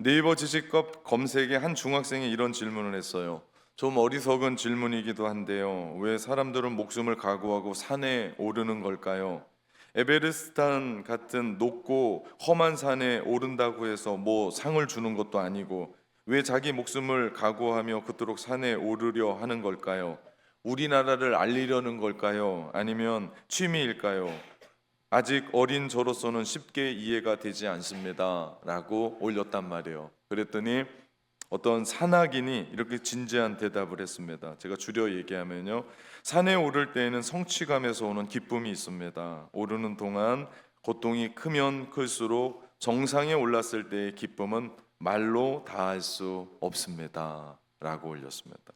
네이버 지식급 검색에 한 중학생이 이런 질문을 했어요. 좀 어리석은 질문이기도 한데요. 왜 사람들은 목숨을 각오하고 산에 오르는 걸까요? 에베레스트 같은 높고 험한 산에 오른다고 해서 뭐 상을 주는 것도 아니고 왜 자기 목숨을 각오하며 그토록 산에 오르려 하는 걸까요? 우리나라를 알리려는 걸까요? 아니면 취미일까요? 아직 어린 저로서는 쉽게 이해가 되지 않습니다 라고 올렸단 말이에요. 그랬더니 어떤 산악인이 이렇게 진지한 대답을 했습니다. 제가 줄여 얘기하면요, 산에 오를 때에는 성취감에서 오는 기쁨이 있습니다. 오르는 동안 고통이 크면 클수록 정상에 올랐을 때의 기쁨은 말로 다할 수 없습니다 라고 올렸습니다.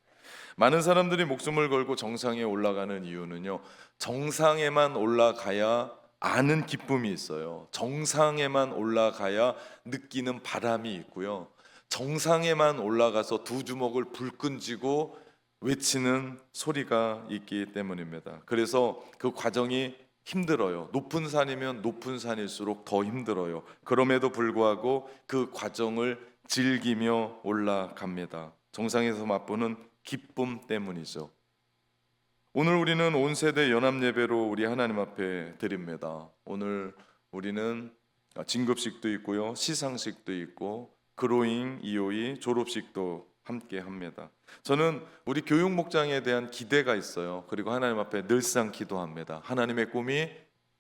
많은 사람들이 목숨을 걸고 정상에 올라가는 이유는요, 정상에만 올라가야 아는 기쁨이 있어요. 정상에만 올라가야 느끼는 바람이 있고요, 정상에만 올라가서 두 주먹을 불끈 쥐고 외치는 소리가 있기 때문입니다. 그래서 그 과정이 힘들어요. 높은 산이면 높은 산일수록 더 힘들어요. 그럼에도 불구하고 그 과정을 즐기며 올라갑니다. 정상에서 맛보는 기쁨 때문이죠. 오늘 우리는 온 세대 연합 예배로 우리 하나님 앞에 드립니다. 오늘 우리는 진급식도 있고요, 시상식도 있고, 그로잉, 이오이, 졸업식도 함께 합니다. 저는 우리 교육 목장에 대한 기대가 있어요. 그리고 하나님 앞에 늘상 기도합니다. 하나님의 꿈이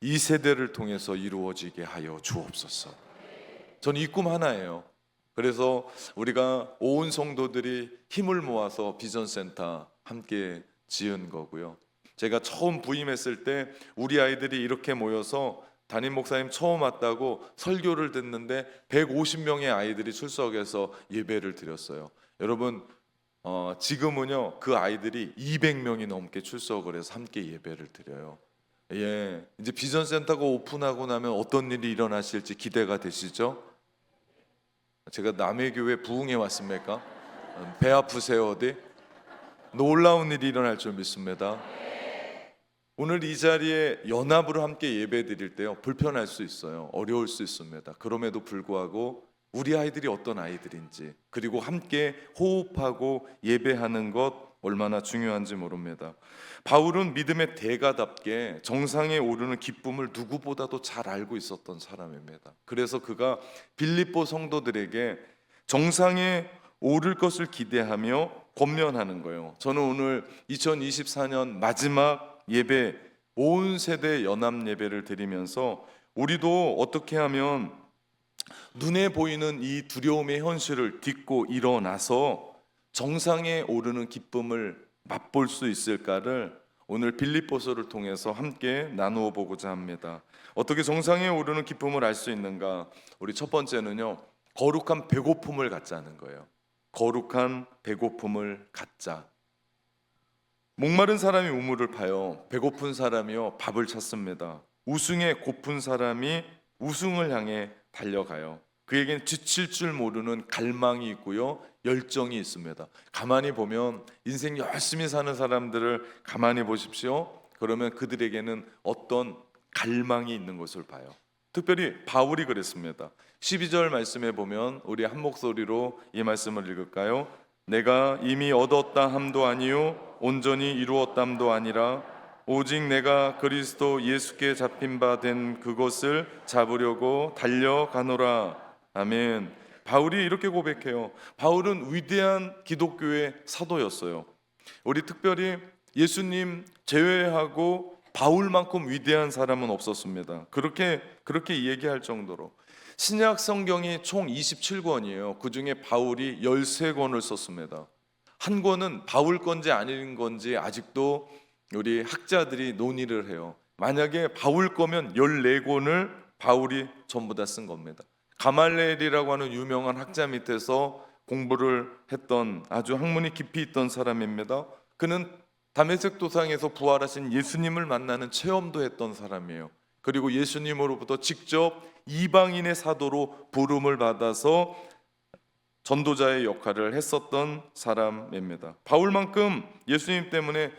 이 세대를 통해서 이루어지게 하여 주옵소서. 저는 이 꿈 하나예요. 그래서 우리가 온 성도들이 힘을 모아서 비전센터 함께 지은 거고요. 제가 처음 부임했을 때 우리 아이들이 이렇게 모여서 담임 목사님 처음 왔다고 설교를 듣는데 150명의 아이들이 출석해서 예배를 드렸어요. 여러분, 지금은요 그 아이들이 200명이 넘게 출석을 해서 함께 예배를 드려요. 예, 이제 비전센터가 오픈하고 나면 어떤 일이 일어나실지 기대가 되시죠? 제가 남의 교회 부흥에 왔습니까? 배 아프세요 어디? 놀라운 일이 일어날 줄 믿습니다. 오늘 이 자리에 연합으로 함께 예배 드릴 때요, 불편할 수 있어요. 어려울 수 있습니다. 그럼에도 불구하고 우리 아이들이 어떤 아이들인지, 그리고 함께 호흡하고 예배하는 것 얼마나 중요한지 모릅니다. 바울은 믿음의 대가답게 정상에 오르는 기쁨을 누구보다도 잘 알고 있었던 사람입니다. 그래서 그가 빌립보 성도들에게 정상에 오를 것을 기대하며 권면하는 거예요. 저는 오늘 2024년 마지막 예배, 온 세대 연합 예배를 드리면서 우리도 어떻게 하면 눈에 보이는 이 두려움의 현실을 딛고 일어나서 정상에 오르는 기쁨을 맛볼 수 있을까를 오늘 빌립보서를 통해서 함께 나누어 보고자 합니다. 어떻게 정상에 오르는 기쁨을 알 수 있는가? 우리 첫 번째는요, 거룩한 배고픔을 갖자는 거예요. 거룩한 배고픔을 갖자. 목마른 사람이 우물을 파요, 배고픈 사람이요 밥을 찾습니다. 우승에 고픈 사람이 우승을 향해 달려가요. 그에겐 지칠 줄 모르는 갈망이 있고요, 열정이 있습니다. 가만히 보면 인생 열심히 사는 사람들을 가만히 보십시오. 그러면 그들에게는 어떤 갈망이 있는 것을 봐요. 특별히 바울이 그랬습니다. 12절 말씀에 보면 우리 한 목소리로 이 말씀을 읽을까요? 내가 이미 얻었다 함도 아니요 온전히 이루었담도 아니라 오직 내가 그리스도 예수께 잡힌 바 된 그것을 잡으려고 달려가노라. 아멘. 바울이 이렇게 고백해요. 바울은 위대한 기독교의 사도였어요. 우리 특별히 예수님 제외하고 바울만큼 위대한 사람은 없었습니다. 그렇게 얘기할 정도로 신약 성경이 총 27권이에요. 그 중에 바울이 13권을 썼습니다. 한 권은 바울 건지 아닌 건지 아직도 우리 학자들이 논의를 해요. 만약에 바울 거면 14권을 바울이 전부 다 쓴 겁니다. 가말레엘이라고 하는 유명한 학자 밑에서 공부를 했던 아주 학문이 깊이 있던 사람입니다. 그는 다메섹 도상에서 부활하신 예수님을 만나는 체험도 했던 사람이에요. 그리고 예수님으로부터 직접 이방인의 사도로 부름을 받아서 전도자의 역할을 했었던 사람입니다. 바울만큼 예수님 때문에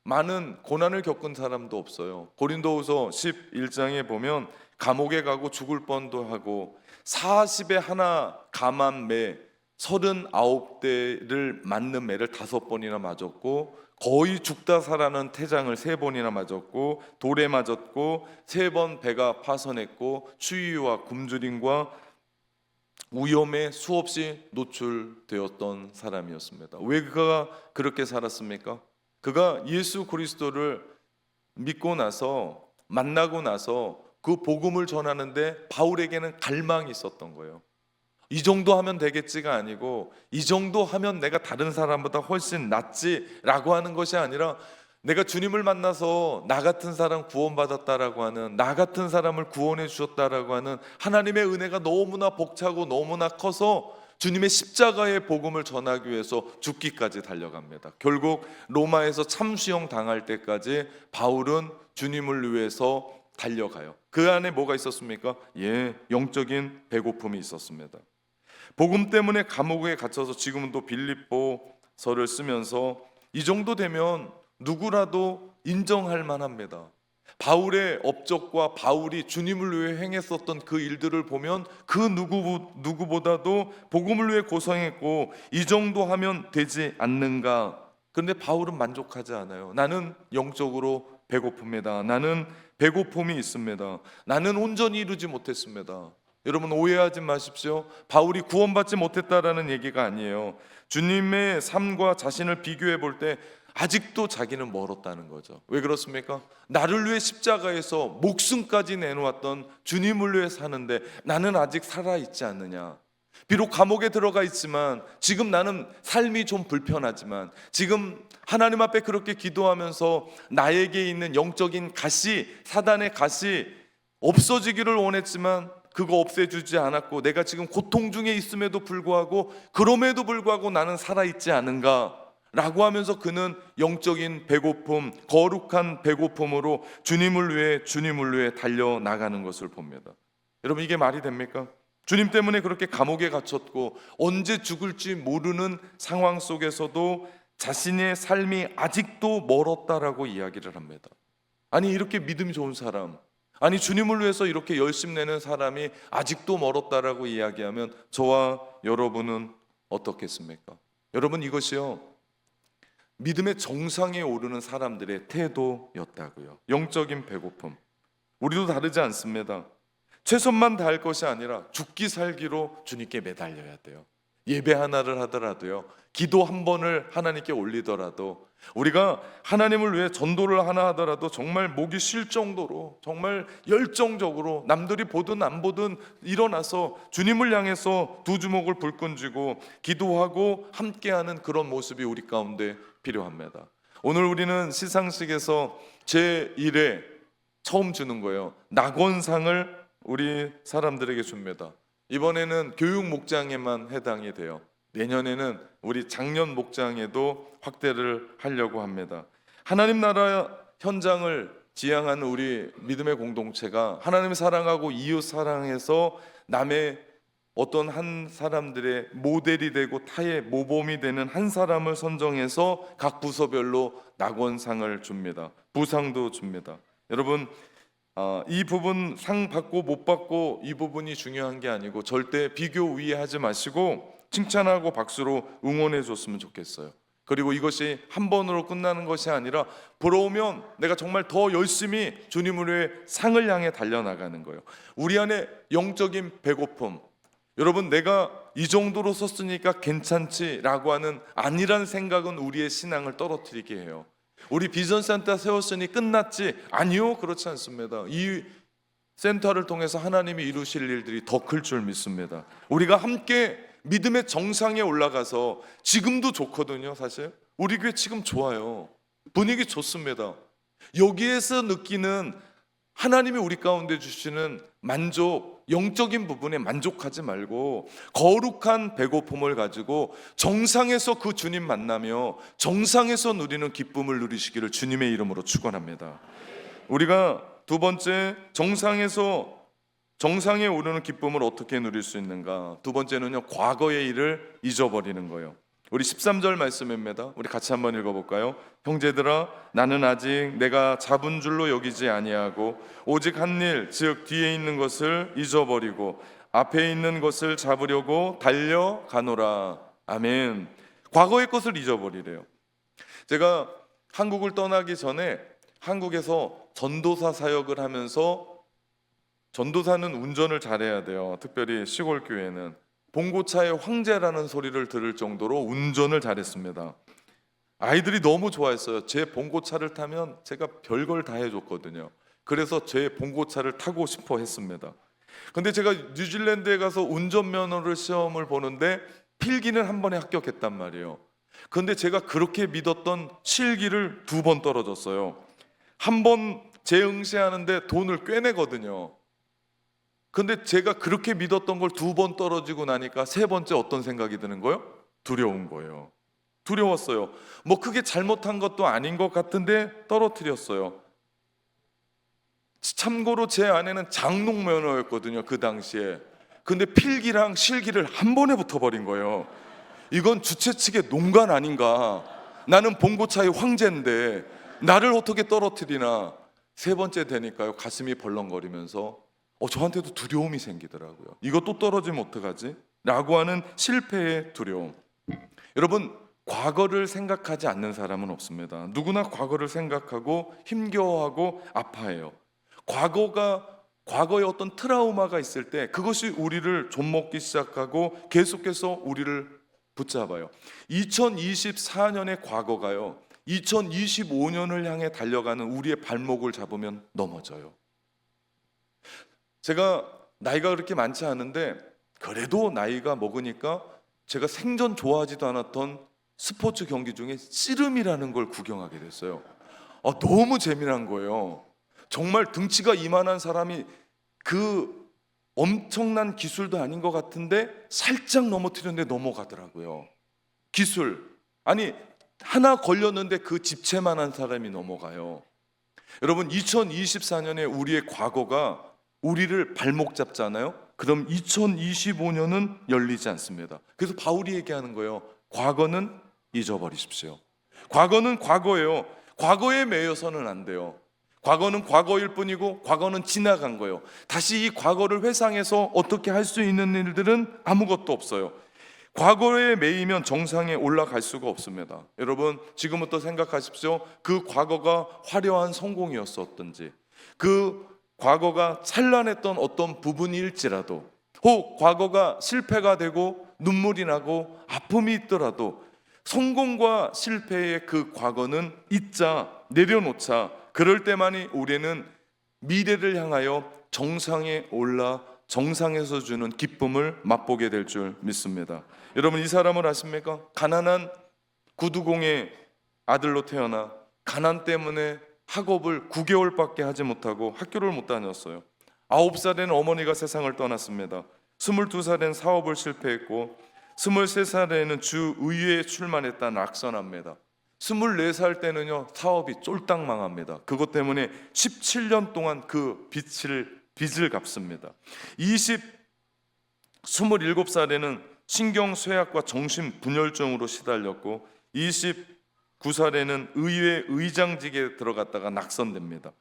많은 고난을 겪은 사람도 없어요. 고린도후서 11장에 보면 감옥에 가고 죽을 뻔도 하고 40에 하나 감한 매 39대를 맞는 매를 5번이나 맞았고, 거의 죽다 살아는 태장을 3번이나 맞았고, 돌에 맞았고, 3번 배가 파손했고, 추위와 굶주림과 위험에 수없이 노출되었던 사람이었습니다. 왜 그가 그렇게 살았습니까? 그가 예수 그리스도를 믿고 나서, 만나고 나서 그 복음을 전하는데 바울에게는 갈망이 있었던 거예요. 이 정도 하면 되겠지가 아니고, 이 정도 하면 내가 다른 사람보다 훨씬 낫지라고 하는 것이 아니라, 내가 주님을 만나서 나 같은 사람 구원받았다라고 하는, 나 같은 사람을 구원해 주셨다라고 하는 하나님의 은혜가 너무나 벅차고 너무나 커서 주님의 십자가의 복음을 전하기 위해서 죽기까지 달려갑니다. 결국 로마에서 참수형 당할 때까지 바울은 주님을 위해서 달려가요. 그 안에 뭐가 있었습니까? 영적인 배고픔이 있었습니다. 복음 때문에 감옥에 갇혀서 지금은 또 빌립보서를 쓰면서 이 정도 되면 누구라도 인정할 만합니다. 바울의 업적과 바울이 주님을 위해 행했었던 그 일들을 보면 그 누구보다도 복음을 위해 고생했고, 이 정도 하면 되지 않는가. 그런데 바울은 만족하지 않아요. 나는 영적으로 배고픕니다. 나는 배고픔이 있습니다. 나는 온전히 이루지 못했습니다. 여러분, 오해하지 마십시오. 바울이 구원받지 못했다라는 얘기가 아니에요. 주님의 삶과 자신을 비교해 볼 때 아직도 자기는 멀었다는 거죠. 왜 그렇습니까? 나를 위해 십자가에서 목숨까지 내놓았던 주님을 위해 사는데 나는 아직 살아있지 않느냐. 비록 감옥에 들어가 있지만, 지금 나는 삶이 좀 불편하지만, 지금 하나님 앞에 그렇게 기도하면서 나에게 있는 영적인 가시, 사단의 가시 없어지기를 원했지만 그거 없애주지 않았고, 내가 지금 고통 중에 있음에도 불구하고, 그럼에도 불구하고 나는 살아있지 않은가 라고 하면서 그는 영적인 배고픔, 거룩한 배고픔으로 주님을 위해 달려나가는 것을 봅니다. 여러분, 이게 말이 됩니까? 주님 때문에 그렇게 감옥에 갇혔고 언제 죽을지 모르는 상황 속에서도 자신의 삶이 아직도 멀었다라고 이야기를 합니다. 아니, 이렇게 믿음이 좋은 사람, 아니 주님을 위해서 이렇게 열심 내는 사람이 아직도 멀었다라고 이야기하면 저와 여러분은 어떻겠습니까? 여러분, 이것이요, 믿음의 정상에 오르는 사람들의 태도였다고요. 영적인 배고픔. 우리도 다르지 않습니다. 최선만 다할 것이 아니라 죽기 살기로 주님께 매달려야 돼요. 예배 하나를 하더라도요, 기도 한 번을 하나님께 올리더라도, 우리가 하나님을 위해 전도를 하나 하더라도 정말 목이 쉴 정도로, 정말 열정적으로 남들이 보든 안 보든 일어나서 주님을 향해서 두 주먹을 불끈 쥐고 기도하고 함께하는 그런 모습이 우리 가운데 필요합니다. 오늘 우리는 시상식에서 제1회 처음 주는 거예요. 낙원상을 우리 사람들에게 줍니다. 이번에는 교육 목장에만 해당이 돼요. 내년에는 우리 장년 목장에도 확대를 하려고 합니다. 하나님 나라 현장을 지향하는 우리 믿음의 공동체가 하나님을 사랑하고 이웃 사랑해서 남의 어떤 한 사람들의 모델이 되고 타의 모범이 되는 한 사람을 선정해서 각 부서별로 낙원상을 줍니다. 부상도 줍니다. 여러분, 이 부분 상 받고 못 받고 이 부분이 중요한 게 아니고, 절대 비교 위에하지 마시고 칭찬하고 박수로 응원해 줬으면 좋겠어요. 그리고 이것이 한 번으로 끝나는 것이 아니라 부러우면 내가 정말 더 열심히 주님을 위해 상을 향해 달려나가는 거예요. 우리 안에 영적인 배고픔, 여러분, 내가 이 정도로 썼으니까 괜찮지라고 하는 아니란 생각은 우리의 신앙을 떨어뜨리게 해요. 우리 비전 센터 세웠으니 끝났지? 아니요, 그렇지 않습니다. 이 센터를 통해서 하나님이 이루실 일들이 더 클 줄 믿습니다. 우리가 함께 믿음의 정상에 올라가서, 지금도 좋거든요. 사실 우리 교회 지금 좋아요. 분위기 좋습니다. 여기에서 느끼는 하나님이 우리 가운데 주시는 만족, 영적인 부분에 만족하지 말고 거룩한 배고픔을 가지고 정상에서 그 주님 만나며 정상에서 누리는 기쁨을 누리시기를 주님의 이름으로 축원합니다. 우리가 두 번째, 정상에 오르는 기쁨을 어떻게 누릴 수 있는가? 두 번째는요, 과거의 일을 잊어버리는 거예요. 우리 13절 말씀입니다. 우리 같이 한번 읽어볼까요? 형제들아, 나는 아직 내가 잡은 줄로 여기지 아니하고 오직 한 일, 즉 뒤에 있는 것을 잊어버리고 앞에 있는 것을 잡으려고 달려가노라. 아멘. 과거의 것을 잊어버리래요. 제가 한국을 떠나기 전에 한국에서 전도사 사역을 하면서, 전도사는 운전을 잘해야 돼요. 특별히 시골 교회는 봉고차의 황제라는 소리를 들을 정도로 운전을 잘했습니다. 아이들이 너무 좋아했어요. 제 봉고차를 타면 제가 별걸 다 해줬거든요. 그래서 제 봉고차를 타고 싶어 했습니다. 근데 제가 뉴질랜드에 가서 운전면허를 시험을 보는데 필기는 한 번에 합격했단 말이에요. 근데 제가 그렇게 믿었던 실기를 2번 떨어졌어요. 한 번 재응시하는데 돈을 꽤 내거든요. 근데 제가 그렇게 믿었던 걸 2번 떨어지고 나니까 3번째 어떤 생각이 드는 거예요? 두려운 거예요. 두려웠어요. 뭐 크게 잘못한 것도 아닌 것 같은데 떨어뜨렸어요. 참고로 제 아내는 장롱 면허였거든요, 그 당시에. 근데 필기랑 실기를 한 번에 붙어버린 거예요. 이건 주최 측의 농간 아닌가. 나는 봉고차의 황제인데 나를 어떻게 떨어뜨리나. 3번째 되니까요, 가슴이 벌렁거리면서 저한테도 두려움이 생기더라고요. 이거 또 떨어지면 어떡하지? 라고 하는 실패의 두려움. 여러분, 과거를 생각하지 않는 사람은 없습니다. 누구나 과거를 생각하고 힘겨워하고 아파해요. 과거에 어떤 트라우마가 있을 때 그것이 우리를 좀먹기 시작하고 계속해서 우리를 붙잡아요. 2024년의 과거가요, 2025년을 향해 달려가는 우리의 발목을 잡으면 넘어져요. 제가 나이가 그렇게 많지 않은데 그래도 나이가 먹으니까 제가 생전 좋아하지도 않았던 스포츠 경기 중에 씨름이라는 걸 구경하게 됐어요. 너무 재미난 거예요. 정말 등치가 이만한 사람이 그 엄청난 기술도 아닌 것 같은데 살짝 넘어뜨렸는데 넘어가더라고요. 기술, 아니 하나 걸렸는데 그 집채만한 사람이 넘어가요. 여러분, 2024년에 우리의 과거가 우리를 발목 잡잖아요. 그럼 2025년은 열리지 않습니다. 그래서 바울이 얘기하는 거예요. 과거는 잊어버리십시오. 과거는 과거예요. 과거에 매여서는 안 돼요. 과거는 과거일 뿐이고 과거는 지나간 거예요. 다시 이 과거를 회상해서 어떻게 할 수 있는 일들은 아무것도 없어요. 과거에 매이면 정상에 올라갈 수가 없습니다. 여러분, 지금부터 생각하십시오. 그 과거가 화려한 성공이었었든지, 그 과거가 찬란했던 어떤 부분일지라도, 혹 과거가 실패가 되고 눈물이 나고 아픔이 있더라도 성공과 실패의 그 과거는 잊자, 내려놓자. 그럴 때만이 우리는 미래를 향하여 정상에 올라 정상에서 주는 기쁨을 맛보게 될 줄 믿습니다. 여러분, 이 사람을 아십니까? 가난한 구두공의 아들로 태어나 가난 때문에 학업을 9개월밖에 하지 못하고 학교를 못 다녔어요. 9살에는 어머니가 세상을 떠났습니다. 22살엔 사업을 실패했고 23살에는 주의회에 출마했다 낙선합니다. 24살 때는요, 사업이 쫄딱 망합니다. 그것 때문에 17년 동안 그 빚을 갚습니다. 27살에는 신경쇠약과 정신분열증으로 시달렸고 29살에는 의회 의장직에 들어갔다가 낙선됩니다.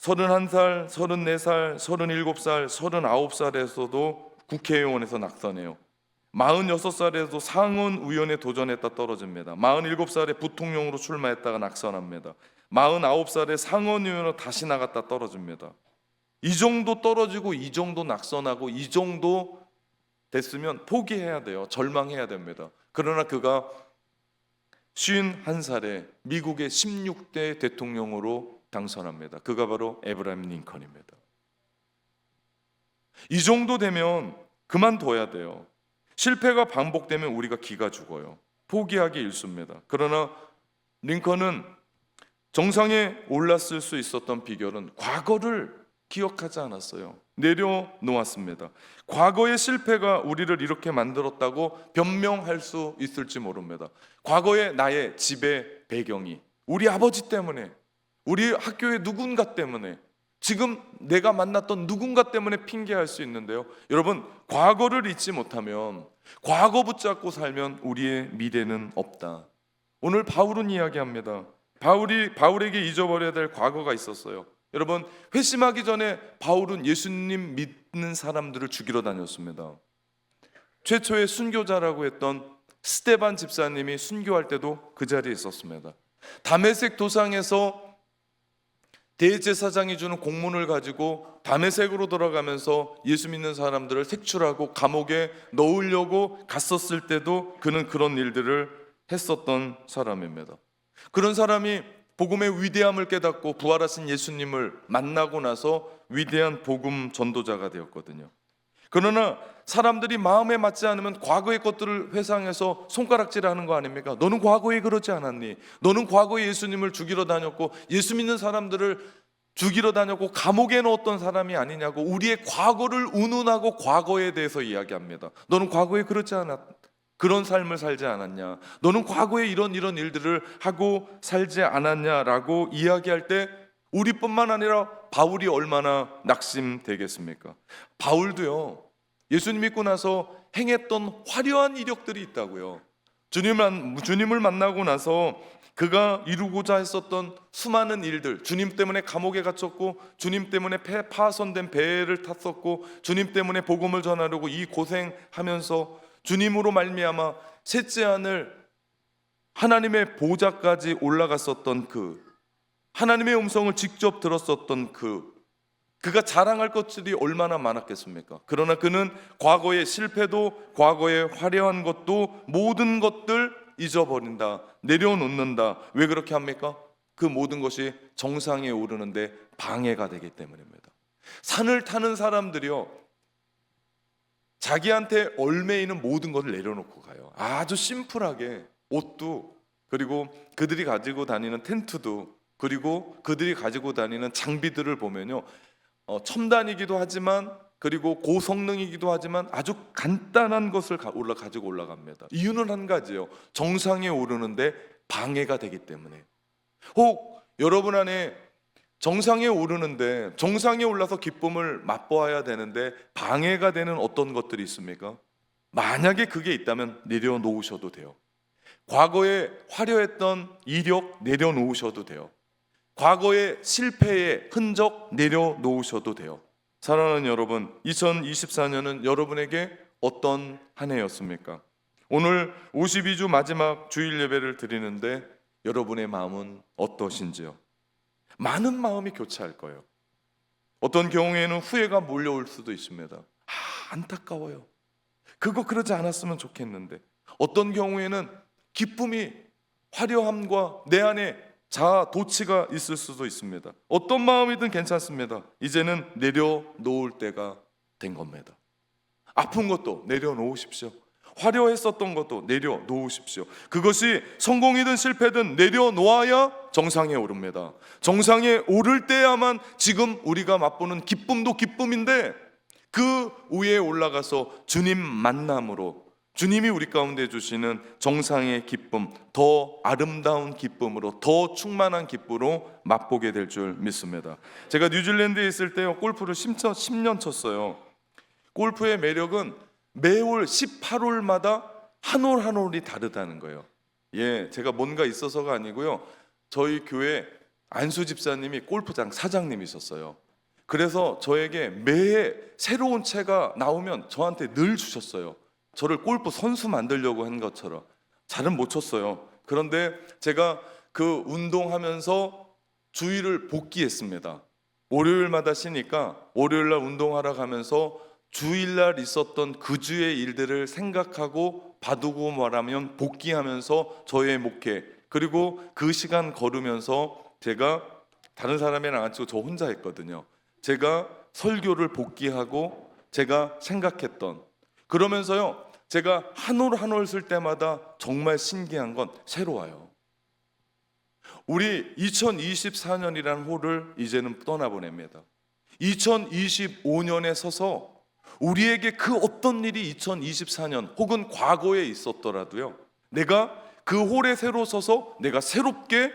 31살, 34살, 37살, 39살에서도 국회의원에서 낙선해요. 46살에도 상원의원에 도전했다 떨어집니다. 47살에 부통령으로 출마했다가 낙선합니다. 49살에 상원의원으로 다시 나갔다 떨어집니다. 이 정도 떨어지고 이 정도 낙선하고 이 정도 됐으면 포기해야 돼요. 절망해야 됩니다. 그러나 그가 51살에 미국의 16대 대통령으로 당선합니다. 그가 바로 에브라임 링컨입니다. 이 정도 되면 그만둬야 돼요. 실패가 반복되면 우리가 기가 죽어요. 포기하기 일쑤입니다. 그러나 링컨은 정상에 올랐을 수 있었던 비결은 과거를 기억하지 않았어요. 내려놓았습니다. 과거의 실패가 우리를 이렇게 만들었다고 변명할 수 있을지 모릅니다. 과거의 나의 집의 배경이 우리 아버지 때문에, 우리 학교의 누군가 때문에, 지금 내가 만났던 누군가 때문에 핑계할 수 있는데요. 여러분, 과거를 잊지 못하면 과거 붙잡고 살면 우리의 미래는 없다. 오늘 바울은 이야기합니다. 바울에게 잊어버려야 될 과거가 있었어요. 여러분, 회심하기 전에 바울은 예수님 믿는 사람들을 죽이러 다녔습니다. 최초의 순교자라고 했던 스데반 집사님이 순교할 때도 그 자리에 있었습니다. 다메섹 도상에서 대제사장이 주는 공문을 가지고 다메섹으로 돌아가면서 예수 믿는 사람들을 색출하고 감옥에 넣으려고 갔었을 때도 그는 그런 일들을 했었던 사람입니다. 그런 사람이 복음의 위대함을 깨닫고 부활하신 예수님을 만나고 나서 위대한 복음 전도자가 되었거든요. 그러나 사람들이 마음에 맞지 않으면 과거의 것들을 회상해서 손가락질하는 거 아닙니까? 너는 과거에 그러지 않았니? 너는 과거에 예수님을 죽이러 다녔고 예수 믿는 사람들을 죽이러 다녔고 감옥에 넣었던 사람이 아니냐고 우리의 과거를 운운하고 과거에 대해서 이야기합니다. 너는 과거에 그렇지 않았, 그런 삶을 살지 않았냐? 너는 과거에 이런 일들을 하고 살지 않았냐라고 이야기할 때 우리뿐만 아니라 바울이 얼마나 낙심되겠습니까? 바울도요, 예수님 믿고 나서 행했던 화려한 이력들이 있다고요. 주님을 만나고 나서 그가 이루고자 했었던 수많은 일들, 주님 때문에 감옥에 갇혔고 주님 때문에 파손된 배를 탔었고 주님 때문에 복음을 전하려고 이 고생하면서 주님으로 말미암아 셋째 하늘 하나님의 보좌까지 올라갔었던 하나님의 음성을 직접 들었었던 그가 자랑할 것들이 얼마나 많았겠습니까? 그러나 그는 과거의 실패도 과거의 화려한 것도 모든 것들 잊어버린다, 내려놓는다. 왜 그렇게 합니까? 그 모든 것이 정상에 오르는데 방해가 되기 때문입니다. 산을 타는 사람들이요, 자기한테 얽매이는 모든 것을 내려놓고 가요. 아주 심플하게 옷도, 그리고 그들이 가지고 다니는 텐트도, 그리고 그들이 가지고 다니는 장비들을 보면요, 첨단이기도 하지만 그리고 고성능이기도 하지만 아주 간단한 것을 가지고 올라갑니다. 이유는 한 가지예요. 정상에 오르는데 방해가 되기 때문에. 혹 여러분 안에 정상에 오르는데, 정상에 올라서 기쁨을 맛보아야 되는데 방해가 되는 어떤 것들이 있습니까? 만약에 그게 있다면 내려놓으셔도 돼요. 과거에 화려했던 이력 내려놓으셔도 돼요. 과거의 실패의 흔적 내려놓으셔도 돼요. 사랑하는 여러분, 2024년은 여러분에게 어떤 한 해였습니까? 오늘 52주 마지막 주일 예배를 드리는데 여러분의 마음은 어떠신지요? 많은 마음이 교차할 거예요. 어떤 경우에는 후회가 몰려올 수도 있습니다. 안타까워요. 그거 그러지 않았으면 좋겠는데. 어떤 경우에는 기쁨이, 화려함과 내 안에 자아 도취가 있을 수도 있습니다. 어떤 마음이든 괜찮습니다. 이제는 내려놓을 때가 된 겁니다. 아픈 것도 내려놓으십시오. 화려했었던 것도 내려놓으십시오. 그것이 성공이든 실패든 내려놓아야 정상에 오릅니다. 정상에 오를 때야만 지금 우리가 맛보는 기쁨도 기쁨인데 그 위에 올라가서 주님 만남으로, 주님이 우리 가운데 주시는 정상의 기쁨, 더 아름다운 기쁨으로, 더 충만한 기쁨으로 맛보게 될 줄 믿습니다. 제가 뉴질랜드에 있을 때 골프를 10년 쳤어요. 골프의 매력은 매월 18홀마다 한 홀 한 홀이 다르다는 거예요. 제가 뭔가 있어서가 아니고요. 저희 교회 안수 집사님이 골프장 사장님이셨어요. 그래서 저에게 매해 새로운 채가 나오면 저한테 늘 주셨어요. 저를 골프 선수 만들려고 한 것처럼. 잘은 못 쳤어요. 그런데 제가 그 운동하면서 주일을 복귀했습니다. 월요일마다 쉬니까 월요일날 운동하러 가면서 주일날 있었던 그 주의 일들을 생각하고 바두고 말하면 복귀하면서 저의 목회, 그리고 그 시간 걸으면서 제가 다른 사람이랑 안 치고 저 혼자 했거든요. 제가 설교를 복귀하고 제가 생각했던, 그러면서요, 제가 한 올 한 올 쓸 때마다 정말 신기한 건 새로워요. 우리 2024년이라는 홀을 이제는 떠나보냅니다. 2025년에 서서 우리에게 그 어떤 일이 2024년 혹은 과거에 있었더라도요, 내가 그 홀에 새로 서서 내가 새롭게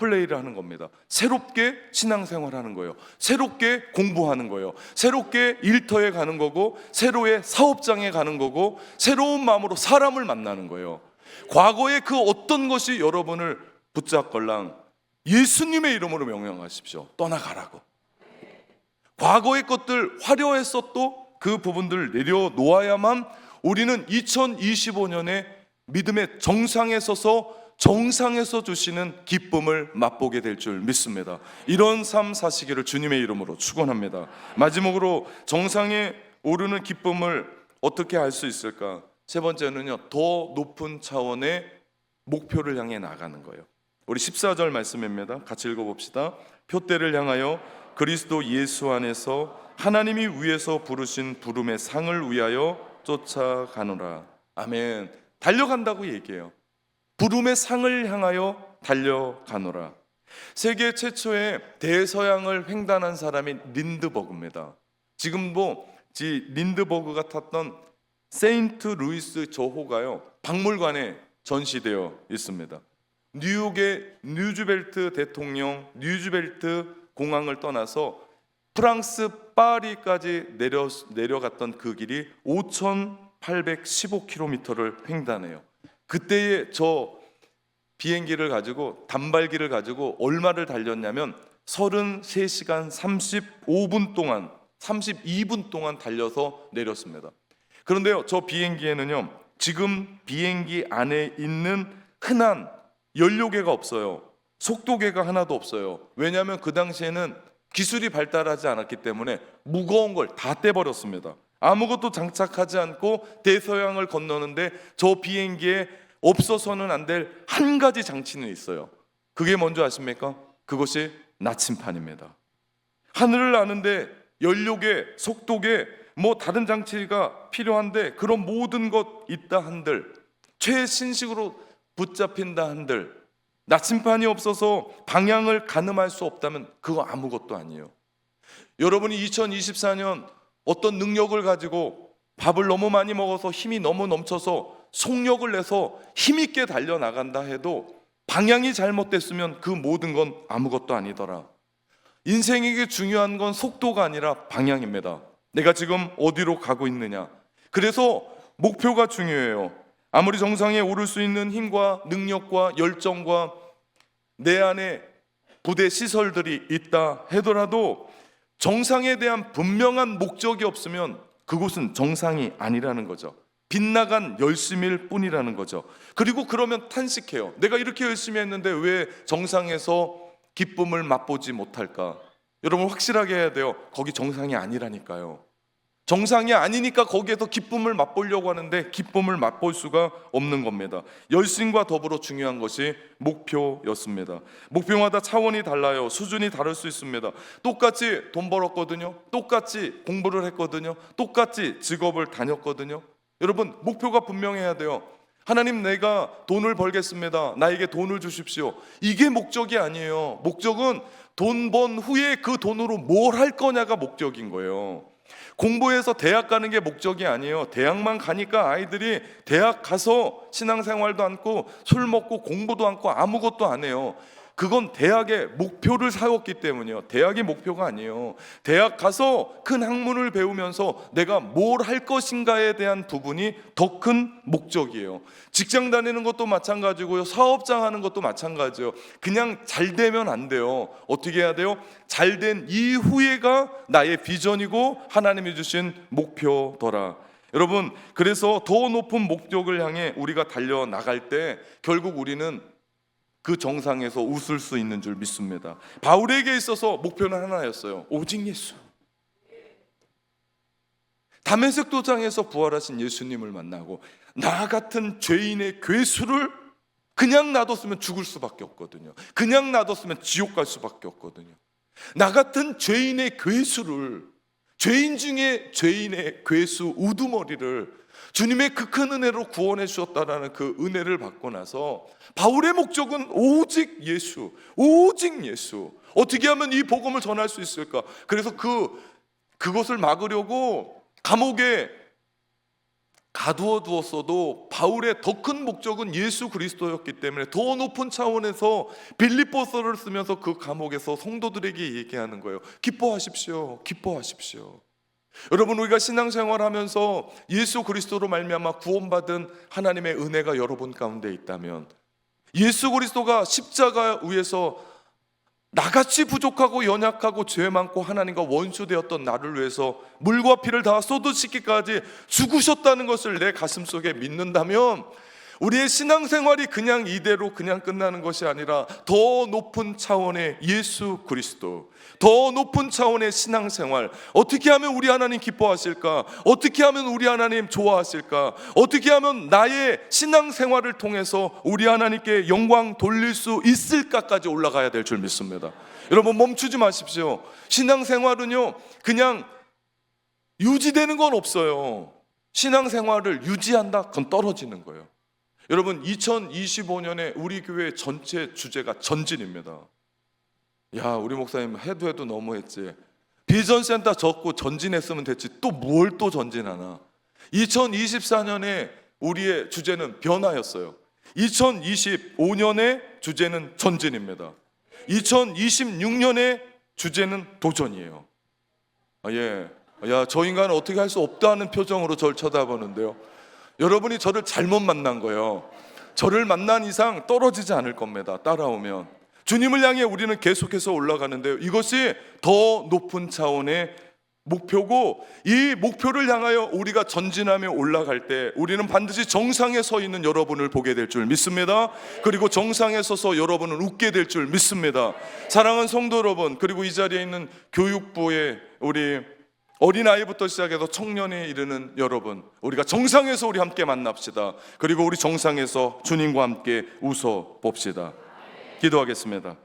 플레이를 하는 겁니다. 새롭게 신앙생활하는 거예요. 새롭게 공부하는 거예요. 새롭게 일터에 가는 거고, 새로의 사업장에 가는 거고, 새로운 마음으로 사람을 만나는 거예요. 과거의 그 어떤 것이 여러분을 붙잡걸랑 예수님의 이름으로 명령하십시오. 떠나가라고. 과거의 것들 화려했었도 그 부분들을 내려놓아야만 우리는 2025년에 믿음의 정상에 서서 정상에서 주시는 기쁨을 맛보게 될 줄 믿습니다. 이런 삶 사시기를 주님의 이름으로 축원합니다. 마지막으로 정상에 오르는 기쁨을 어떻게 알 수 있을까? 세 번째는요, 더 높은 차원의 목표를 향해 나가는 거예요. 우리 14절 말씀입니다. 같이 읽어봅시다. 표대를 향하여 그리스도 예수 안에서 하나님이 위에서 부르신 부름의 상을 위하여 쫓아가노라. 아멘. 달려간다고 얘기해요. 부름의 상을 향하여 달려가노라. 세계 최초의 대서양을 횡단한 사람이 린드버그입니다. 지금도 린드버그가 탔던 세인트 루이스 저호가요, 박물관에 전시되어 있습니다. 뉴욕의 뉴즈벨트 대통령 뉴즈벨트 공항을 떠나서 프랑스 파리까지 내려갔던 그 길이 5,815km를 횡단해요. 그때의 저 비행기를 가지고, 단발기를 가지고 얼마를 달렸냐면 33시간 35분 동안 32분 동안 달려서 내렸습니다. 그런데요, 저 비행기에는요, 지금 비행기 안에 있는 흔한 연료계가 없어요. 속도계가 하나도 없어요. 왜냐하면 그 당시에는 기술이 발달하지 않았기 때문에 무거운 걸 다 떼버렸습니다. 아무것도 장착하지 않고 대서양을 건너는데 저 비행기에 없어서는 안 될 한 가지 장치는 있어요. 그게 뭔지 아십니까? 그것이 나침판입니다. 하늘을 나는데 연료계, 속도계, 뭐 다른 장치가 필요한데 그런 모든 것 있다 한들, 최신식으로 붙잡힌다 한들, 나침판이 없어서 방향을 가늠할 수 없다면 그거 아무것도 아니에요. 여러분이 2024년 어떤 능력을 가지고 밥을 너무 많이 먹어서 힘이 너무 넘쳐서 속력을 내서 힘있게 달려나간다 해도 방향이 잘못됐으면 그 모든 건 아무것도 아니더라. 인생에게 중요한 건 속도가 아니라 방향입니다. 내가 지금 어디로 가고 있느냐. 그래서 목표가 중요해요. 아무리 정상에 오를 수 있는 힘과 능력과 열정과 내 안에 부대 시설들이 있다 하더라도 정상에 대한 분명한 목적이 없으면 그곳은 정상이 아니라는 거죠. 빗나간 열심일 뿐이라는 거죠. 그리고 그러면 탄식해요. 내가 이렇게 열심히 했는데 왜 정상에서 기쁨을 맛보지 못할까? 여러분 확실하게 해야 돼요. 거기 정상이 아니라니까요. 정상이 아니니까 거기에서 기쁨을 맛보려고 하는데 기쁨을 맛볼 수가 없는 겁니다. 열심과 더불어 중요한 것이 목표였습니다. 목표마다 차원이 달라요. 수준이 다를 수 있습니다. 똑같이 돈 벌었거든요. 똑같이 공부를 했거든요. 똑같이 직업을 다녔거든요. 여러분 목표가 분명해야 돼요. 하나님, 내가 돈을 벌겠습니다. 나에게 돈을 주십시오. 이게 목적이 아니에요. 목적은 돈 번 후에 그 돈으로 뭘 할 거냐가 목적인 거예요. 공부해서 대학 가는 게 목적이 아니에요. 대학만 가니까 아이들이 대학 가서 신앙생활도 않고 술 먹고 공부도 않고 아무것도 안 해요. 그건 대학의 목표를 세웠기 때문이에요. 대학이 목표가 아니에요. 대학 가서 큰 학문을 배우면서 내가 뭘 할 것인가에 대한 부분이 더 큰 목적이에요. 직장 다니는 것도 마찬가지고요. 사업장 하는 것도 마찬가지예요. 그냥 잘 되면 안 돼요. 어떻게 해야 돼요? 잘 된 이후에가 나의 비전이고 하나님이 주신 목표더라. 여러분, 그래서 더 높은 목적을 향해 우리가 달려나갈 때 결국 우리는 그 정상에서 웃을 수 있는 줄 믿습니다. 바울에게 있어서 목표는 하나였어요. 오직 예수. 다메섹 도장에서 부활하신 예수님을 만나고 나 같은 죄인의 괴수를 그냥 놔뒀으면 죽을 수밖에 없거든요. 그냥 놔뒀으면 지옥 갈 수밖에 없거든요. 나 같은 죄인의 괴수를, 죄인 중에 죄인의 괴수 우두머리를 주님의 그 큰 은혜로 구원해 주셨다라는 그 은혜를 받고 나서 바울의 목적은 오직 예수, 오직 예수. 어떻게 하면 이 복음을 전할 수 있을까? 그래서 그것을 막으려고 감옥에 가두어 두었어도 바울의 더 큰 목적은 예수 그리스도였기 때문에 더 높은 차원에서 빌립보서를 쓰면서 그 감옥에서 성도들에게 얘기하는 거예요. 기뻐하십시오. 기뻐하십시오. 여러분, 우리가 신앙생활하면서 예수 그리스도로 말미암아 구원받은 하나님의 은혜가 여러분 가운데 있다면, 예수 그리스도가 십자가 위에서 나같이 부족하고 연약하고 죄 많고 하나님과 원수되었던 나를 위해서 물과 피를 다 쏟으시기까지 죽으셨다는 것을 내 가슴속에 믿는다면, 우리의 신앙생활이 그냥 이대로 그냥 끝나는 것이 아니라 더 높은 차원의 예수 그리스도, 더 높은 차원의 신앙생활, 어떻게 하면 우리 하나님 기뻐하실까? 어떻게 하면 우리 하나님 좋아하실까? 어떻게 하면 나의 신앙생활을 통해서 우리 하나님께 영광 돌릴 수 있을까까지 올라가야 될 줄 믿습니다. 여러분, 멈추지 마십시오. 신앙생활은요, 그냥 유지되는 건 없어요. 신앙생활을 유지한다? 그건 떨어지는 거예요. 여러분, 2025년에 우리 교회 전체 주제가 전진입니다. 야, 우리 목사님 해도 너무했지. 비전센터 적고 전진했으면 됐지. 또 뭘 또 전진하나. 2024년에 우리의 주제는 변화였어요. 2025년의 주제는 전진입니다. 2026년의 주제는 도전이에요. 야, 저 인간은 어떻게 할 수 없다는 표정으로 저를 쳐다보는데요. 여러분이 저를 잘못 만난 거예요. 저를 만난 이상 떨어지지 않을 겁니다. 따라오면 주님을 향해 우리는 계속해서 올라가는데요, 이것이 더 높은 차원의 목표고, 이 목표를 향하여 우리가 전진하며 올라갈 때 우리는 반드시 정상에 서 있는 여러분을 보게 될 줄 믿습니다. 그리고 정상에 서서 여러분은 웃게 될 줄 믿습니다. 사랑하는 성도 여러분, 그리고 이 자리에 있는 교육부의 우리 어린아이부터 시작해서 청년에 이르는 여러분, 우리가 정상에서 우리 함께 만납시다. 그리고 우리 정상에서 주님과 함께 웃어 봅시다. 기도하겠습니다.